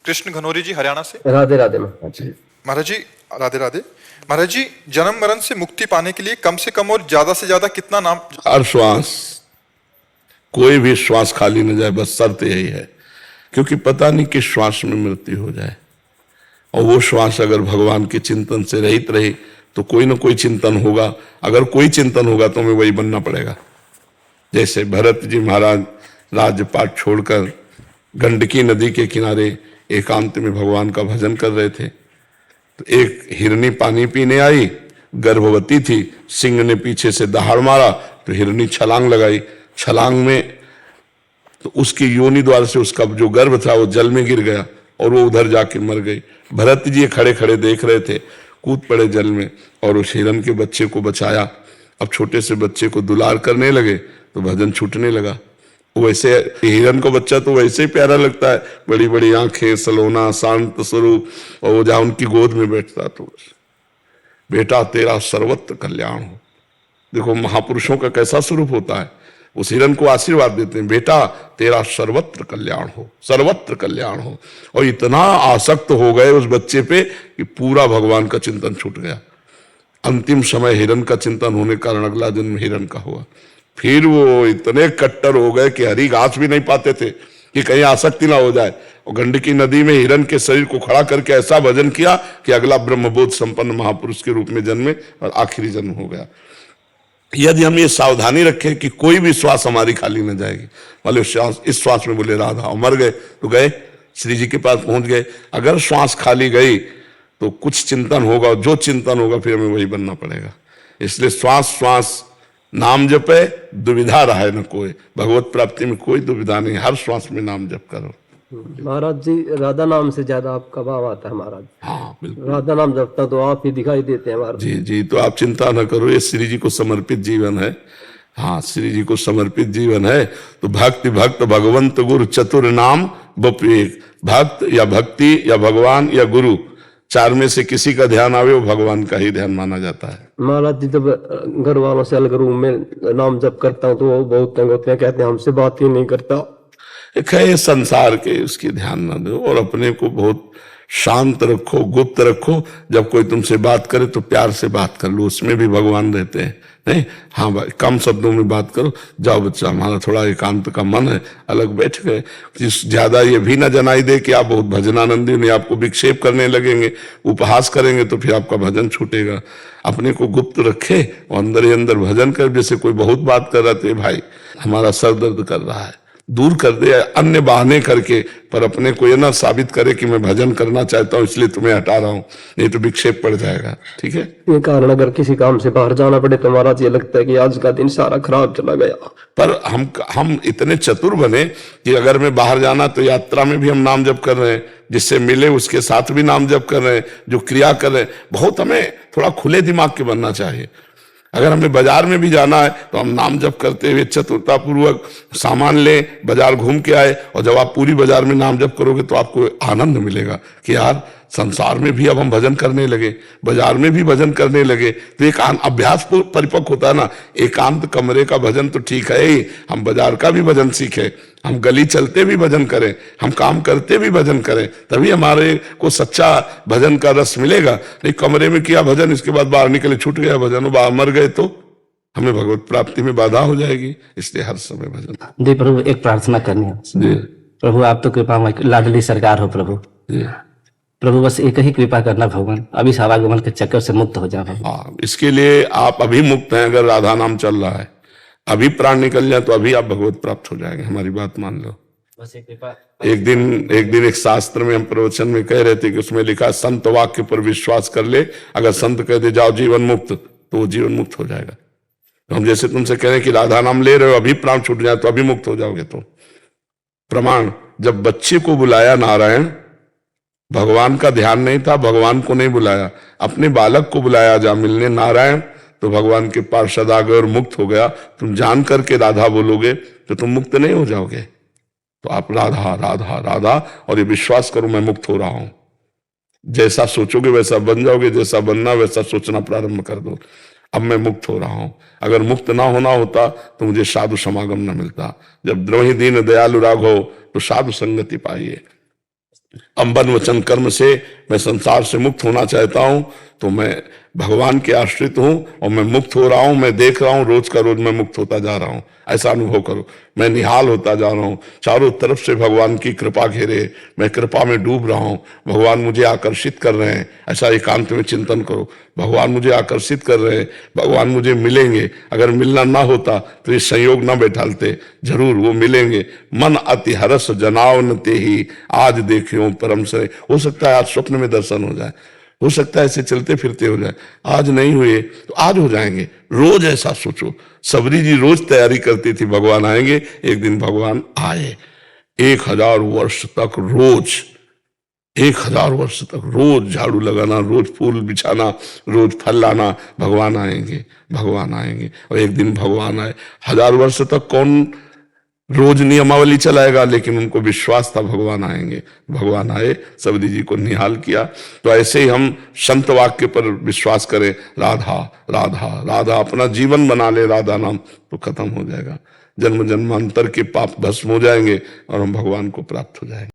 कृष्ण घनौरी जी हरियाणा से। राधे राधे महाराज जी। महाराज जी राधे राधे। महाराज जी, जन्म मरण से मुक्ति पाने के लिए कम से कम और ज्यादा से ज्यादा कितना नाम? हर श्वास, कोई भी श्वास खाली न जाए, बस शर्त यही है, क्योंकि पता नहीं किस श्वास में मृत्यु हो जाए। और वो श्वास अगर भगवान के चिंतन से रहित रहे तो कोई ना कोई चिंतन होगा। अगर कोई चिंतन होगा तो हमें वही बनना पड़ेगा। जैसे भरत जी महाराज राजपाट छोड़कर गंडकी नदी के किनारे एकांत में भगवान का भजन कर रहे थे, तो एक हिरनी पानी पीने आई, गर्भवती थी, सिंह ने पीछे से दहाड़ मारा तो हिरनी छलांग लगाई। छलांग में तो उसकी योनि द्वार से उसका जो गर्भ था वो जल में गिर गया और वो उधर जाके मर गई। भरत जी खड़े खड़े देख रहे थे, कूद पड़े जल में और उस हिरण के बच्चे को बचाया। अब छोटे से बच्चे को दुलार करने लगे तो भजन छूटने लगा। वैसे हिरण को बच्चा तो वैसे ही प्यारा लगता है, बड़ी बड़ी आंखें, सलोना, शांत स्वरूप, और वो जहां उनकी गोद में बैठता तो बेटा तेरा सर्वत्र कल्याण हो। देखो महापुरुषों का कैसा स्वरूप होता है। उस हिरण को आशीर्वाद देते हैं, बेटा तेरा सर्वत्र कल्याण हो, सर्वत्र कल्याण हो। और इतना आसक्त हो गए उस बच्चे पे कि पूरा भगवान का चिंतन छूट गया। अंतिम समय हिरण का चिंतन होने के कारण अगला जन्म हिरण का हुआ। फिर वो इतने कट्टर हो गए कि हरी घास भी नहीं पाते थे कि कहीं आसक्ति ना हो जाए। और गंडकी नदी में हिरण के शरीर को खड़ा करके ऐसा भजन किया कि अगला ब्रह्मबोध संपन्न महापुरुष के रूप में जन्मे और आखिरी जन्म हो गया। यदि हम ये सावधानी रखें कि कोई भी श्वास हमारी खाली न जाएगी, वाले श्वास, इस श्वास में बोले राधा, और मर गए तो गए, श्री जी के पास पहुंच गए। अगर श्वास खाली गई तो कुछ चिंतन होगा, जो चिंतन होगा फिर हमें वही बनना पड़ेगा। इसलिए श्वास श्वास नाम जपे, दुविधा रहे न कोई। भगवत प्राप्ति में कोई दुविधा नहीं, हर श्वास में नाम जप करो। महाराज जी, राधा नाम से ज्यादा आपका भाव आता है महाराज। हाँ बिल्कुल, राधा नाम जपता तो आप ही दिखाई देते हैं महाराज जी जी। तो आप चिंता न करो, ये श्री जी को समर्पित जीवन है। हाँ, श्री जी को समर्पित जीवन है। तो भक्ति भक्त भगवंत गुरु चतुर नाम बपेक। भक्त या भक्ति या भगवान या गुरु, चार में से किसी का ध्यान आवे वो भगवान का ही ध्यान माना जाता है। महाराज जी, जब घर वालों से अलग रूम में नाम जप करता हूँ तो वो बहुत तंग होते हैं, कहते हैं हमसे बात ही नहीं करता। एक है संसार के, उसकी ध्यान न दो और अपने को बहुत शांत रखो, गुप्त रखो। जब कोई तुमसे बात करे तो प्यार से बात कर लो, उसमें भी भगवान रहते हैं। नहीं, हाँ भाई, कम शब्दों में बात करो। जाओ बच्चा, हमारा थोड़ा एकांत का मन है, अलग बैठ गए। ज्यादा ये भी ना जनाई दे कि आप बहुत भजनानंदी, नहीं, आपको विक्षेप करने लगेंगे, उपहास करेंगे तो फिर आपका भजन छूटेगा। अपने को गुप्त रखे और अंदर ही अंदर भजन कर। जैसे कोई बहुत बात कर रहा था, भाई हमारा सर दर्द कर रहा है, दूर कर दे अन्य बहाने करके, पर अपने को ये ना साबित करे कि मैं भजन करना चाहता हूं इसलिए तुम्हें हटा रहा हूं, नहीं तो विक्षेप पड़ जाएगा। ठीक है, ये कारण अगर किसी काम से बाहर जाना पड़े तो महाराज ये लगता है कि आज का दिन सारा खराब चला गया। पर हम इतने चतुर बने कि अगर मैं बाहर जाना तो यात्रा में भी हम नाम जप कर रहे हैं, जिससे मिले उसके साथ भी नाम जप कर रहे हैं, जो क्रिया कर रहे हैं। बहुत हमें थोड़ा खुले दिमाग के बनना चाहिए। अगर हमें बाजार में भी जाना है तो हम नाम जप करते हुए चतुरता पूर्वक सामान लें, बाजार घूम के आए, और जब आप पूरी बाजार में नाम जप करोगे तो आपको आनंद मिलेगा कि यार संसार में भी अब हम भजन करने लगे, बाजार में भी भजन करने लगे। तो एक अभ्यास परिपक्व होता है ना। एकांत कमरे का भजन तो ठीक है ही, हम बाजार का भी भजन सीखें, हम गली चलते भी भजन करें, हम काम करते भी भजन करें, तभी हमारे को सच्चा भजन का रस मिलेगा। नहीं, कमरे में किया भजन, इसके बाद बाहर निकले छूट गया भजन, बाहर मर गए तो हमें भगवत प्राप्ति में बाधा हो जाएगी। इसलिए हर समय भजन। जी प्रभु, एक प्रार्थना करनी है। जी प्रभु, आप तो कृपा लाडली सरकार हो प्रभु। जी प्रभु, बस एक ही कृपा करना भगवान, अभी आवागमन के चक्कर से मुक्त हो जाए। हाँ, इसके लिए आप अभी मुक्त हैं। अगर राधा नाम चल रहा है, अभी प्राण निकल जाए तो अभी आप भगवत प्राप्त हो जाएंगे। हमारी बात मान लो। बस एक कृपा। एक दिन एक शास्त्र में हम प्रवचन में कह रहे थे कि उसमें लिखा संत वाक्य पर विश्वास कर ले, अगर संत कह दे जाओ जीवन मुक्त तो वो जीवन मुक्त हो जाएगा। तो हम जैसे तुमसे कह रहे हैं कि राधा नाम ले रहे हो, अभी प्राण छूट जाए तो अभी मुक्त हो जाओगे। तो प्रमाण, जब बच्चे को बुलाया नारायण, भगवान का ध्यान नहीं था, भगवान को नहीं बुलाया, अपने बालक को बुलाया जा मिलने नारायण, तो भगवान के पार्षद आ गए और मुक्त हो गया। तुम जान करके राधा बोलोगे तो तुम मुक्त नहीं हो जाओगे। तो आप राधा राधा राधा, और ये विश्वास करो मैं मुक्त हो रहा हूं। जैसा सोचोगे वैसा बन जाओगे, जैसा बनना वैसा सोचना प्रारंभ कर दो। अब मैं मुक्त हो रहा हूं। अगर मुक्त ना होना होता तो मुझे साधु समागम न मिलता। जब द्रोही दीन दयालु राघो तो साधु संगति पाइए। अंबन वचन कर्म से मैं संसार से मुक्त होना चाहता हूं, तो मैं भगवान के आश्रित हूं और मैं मुक्त हो रहा हूं। मैं देख रहा हूं रोज का रोज मैं मुक्त होता जा रहा हूं, ऐसा अनुभव करो। मैं निहाल होता जा रहा हूं, चारों तरफ से भगवान की कृपा घेरे, मैं कृपा में डूब रहा हूं, भगवान मुझे आकर्षित कर रहे हैं, ऐसा एकांत में चिंतन करो। भगवान मुझे आकर्षित कर रहे हैं, भगवान मुझे मिलेंगे। अगर मिलना ना होता तो ये संयोग ना बैठालते, जरूर वो मिलेंगे। मन अति हरस जनावन ते ही आज देखियो परम से। हो सकता है आज स्वप्न में दर्शन हो जाए, हो सकता है ऐसे चलते फिरते हो जाए, आज नहीं हुए तो आज हो जाएंगे। रोज ऐसा सोचो। सबरी जी रोज तैयारी करती थी भगवान आएंगे, एक दिन भगवान आए। 1000 वर्ष तक रोज, 1000 वर्ष तक रोज झाड़ू लगाना, रोज फूल बिछाना, रोज फल लाना, भगवान आएंगे, भगवान आएंगे। और एक दिन भगवान आए। 1000 वर्ष तक कौन रोज नियमावली चलाएगा, लेकिन उनको विश्वास था भगवान आएंगे। भगवान आए, सबरी जी को निहाल किया। तो ऐसे ही हम संत वाक्य पर विश्वास करें, राधा राधा राधा, अपना जीवन बना ले राधा नाम, तो खत्म हो जाएगा। जन्म जन्मांतर के पाप भस्म हो जाएंगे और हम भगवान को प्राप्त हो जाएंगे।